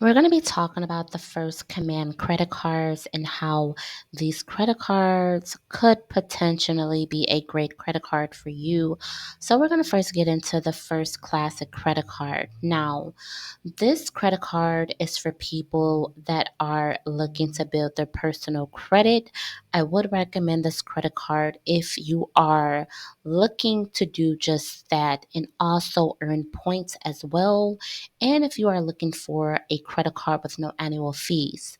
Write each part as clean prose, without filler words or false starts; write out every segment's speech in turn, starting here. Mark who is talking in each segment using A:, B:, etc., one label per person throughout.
A: We're going to be talking about the first command credit cards and how these credit cards could potentially be a great credit card for you. So, we're going to first get into the first classic credit card. Now, this credit card is for people that are looking to build their personal credit. I would recommend this credit card if you are looking to do just that and also earn points as well, and if you are looking for a credit card with no annual fees.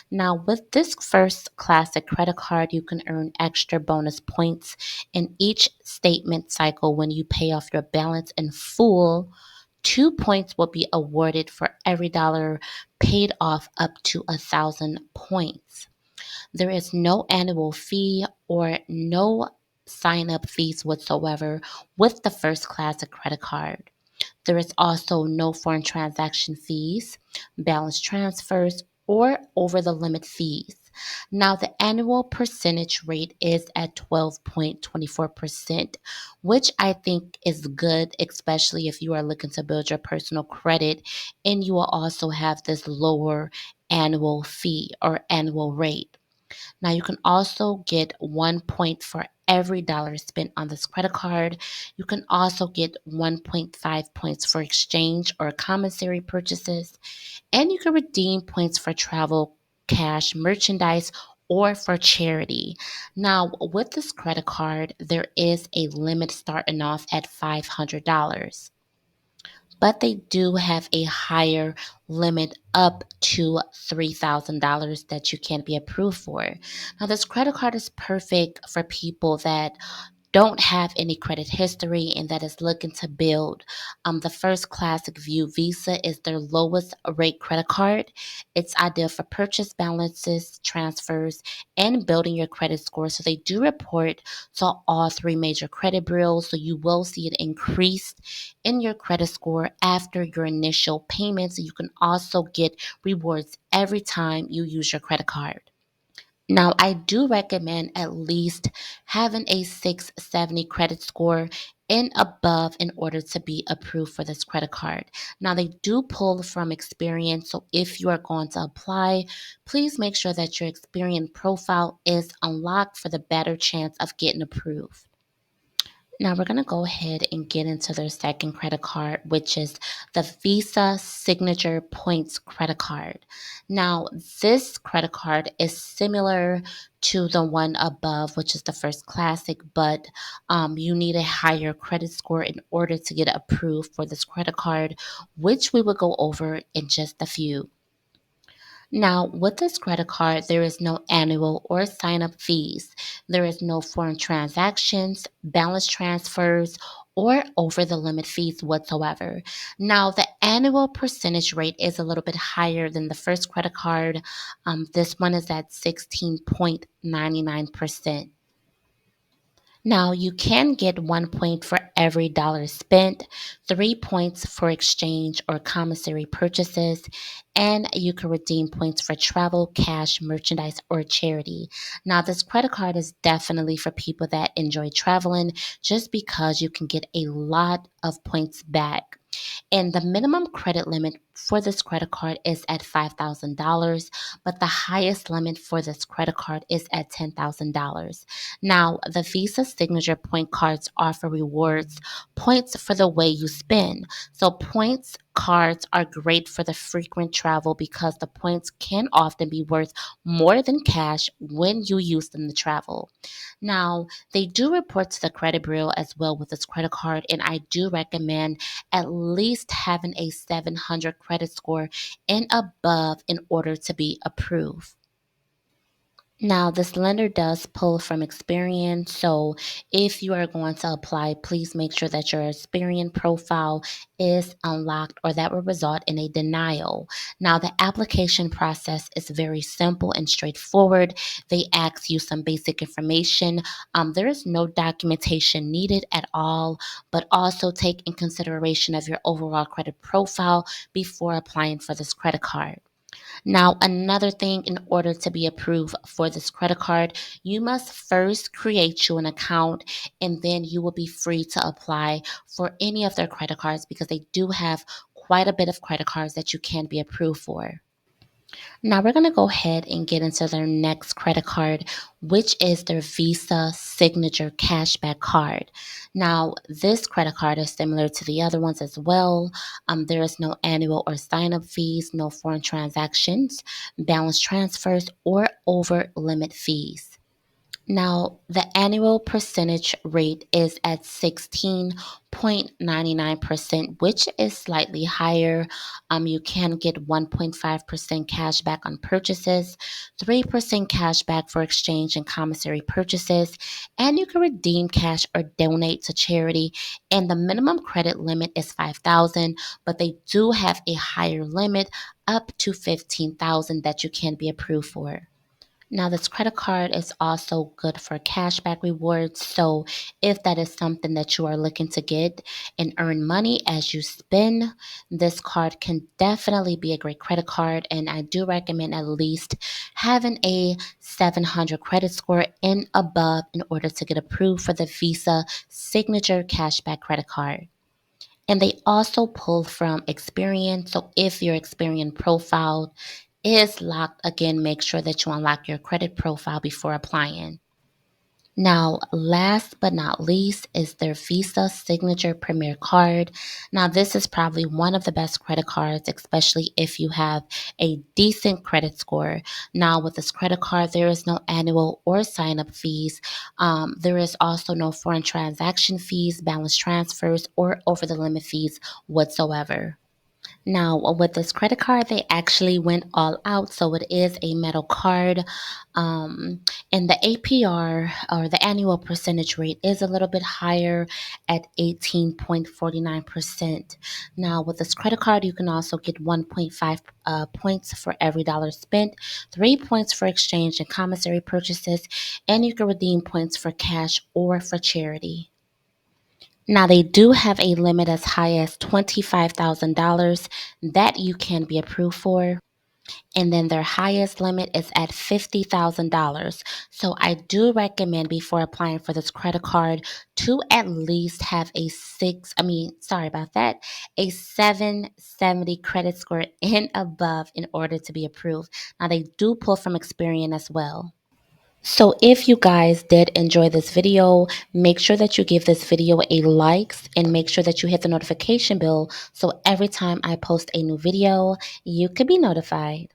A: Now, with this first classic credit card, you can earn extra bonus points in each statement cycle when you pay off your balance in full. 2 points will be awarded for every dollar paid off up to 1,000 points. There is no annual fee or no sign up fees whatsoever with the first classic credit card. There is also no foreign transaction fees, balance transfers, or over the limit fees. Now, the annual percentage rate is at 12.24%, which I think is good, especially if you are looking to build your personal credit and you will also have this lower annual fee or annual rate. Now, you can also get 1 point for every dollar spent on this credit card. You can also get 1.5 points for exchange or commissary purchases, and you can redeem points for travel, cash, merchandise, or for charity. Now, with this credit card, there is a limit starting off at $500, but they do have a higher limit up to $3,000 that you can be approved for. Now, this credit card is perfect for people that don't have any credit history and that is looking to build. The first classic view Visa is their lowest rate credit card. It's ideal for purchase balances, transfers, and building your credit score. So they do report to all three major credit bureaus. So you will see it increased in your credit score after your initial payments. You can also get rewards every time you use your credit card. Now, I do recommend at least having a 670 credit score and above in order to be approved for this credit card. Now, they do pull from experience, so if you are going to apply, please make sure that your experience profile is unlocked for the better chance of getting approved. Now we're going to go ahead and get into their second credit card, which is the Visa Signature Points credit card. Now, this credit card is similar to the one above, which is the first classic, but you need a higher credit score in order to get approved for this credit card, which we will go over in just a few. Now, with this credit card, there is no annual or sign up fees. There is no foreign transactions, balance transfers, or over the limit fees whatsoever. Now, the annual percentage rate is a little bit higher than the first credit card. This one is at 16.99%. Now, you can get 1 point for every dollar spent, 3 points for exchange or commissary purchases, and you can redeem points for travel, cash, merchandise, or charity. Now, this credit card is definitely for people that enjoy traveling just because you can get a lot of points back. And the minimum credit limit for this credit card is at $5,000, but the highest limit for this credit card is at $10,000. Now, the Visa Signature Point cards offer rewards points for the way you spend. So, points cards are great for the frequent travel because the points can often be worth more than cash when you use them to travel. Now, they do report to the credit bureau as well with this credit card, and I do recommend at least having a 700 credit score and above in order to be approved. Now, this lender does pull from Experian, so if you are going to apply, please make sure that your Experian profile is unlocked or that will result in a denial. Now, the application process is very simple and straightforward. They ask you some basic information. There is no documentation needed at all, but also take in consideration of your overall credit profile before applying for this credit card. Now, another thing, in order to be approved for this credit card, you must first create you an account and then you will be free to apply for any of their credit cards because they do have quite a bit of credit cards that you can be approved for. Now we're going to go ahead and get into their next credit card, which is their Visa Signature Cashback Card. Now, this credit card is similar to the other ones as well. There is no annual or sign-up fees, no foreign transactions, balance transfers, or over limit fees. Now, the annual percentage rate is at 16.99%, which is slightly higher. You can get 1.5% cash back on purchases, 3% cash back for exchange and commissary purchases, and you can redeem cash or donate to charity. And the minimum credit limit is 5,000, but they do have a higher limit up to 15,000 that you can be approved for. Now, this credit card is also good for cashback rewards. So, if that is something that you are looking to get and earn money as you spend, this card can definitely be a great credit card. And I do recommend at least having a 700 credit score and above in order to get approved for the Visa Signature Cashback Credit Card. And they also pull from Experian. So if your Experian profile is locked, again, make sure that you unlock your credit profile before applying. Now, last but not least is their Visa Signature Premier Card. Now, this is probably one of the best credit cards, especially if you have a decent credit score. Now, with this credit card, there is no annual or sign up fees. There is also no foreign transaction fees, balance transfers, or over the limit fees whatsoever. Now, with this credit card, they actually went all out. So it is a metal card. Um, and the APR or the annual percentage rate is a little bit higher at 18.49%. Now, with this credit card, you can also get 1.5 points for every dollar spent, 3 points for exchange and commissary purchases, and you can redeem points for cash or for charity. Now, they do have a limit as high as $25,000 that you can be approved for. And then their highest limit is at $50,000. So I do recommend before applying for this credit card to at least have a 770 credit score and above in order to be approved. Now, they do pull from Experian as well. So if you guys did enjoy this video, make sure that you give this video a likes and make sure that you hit the notification bell so every time I post a new video, you could be notified.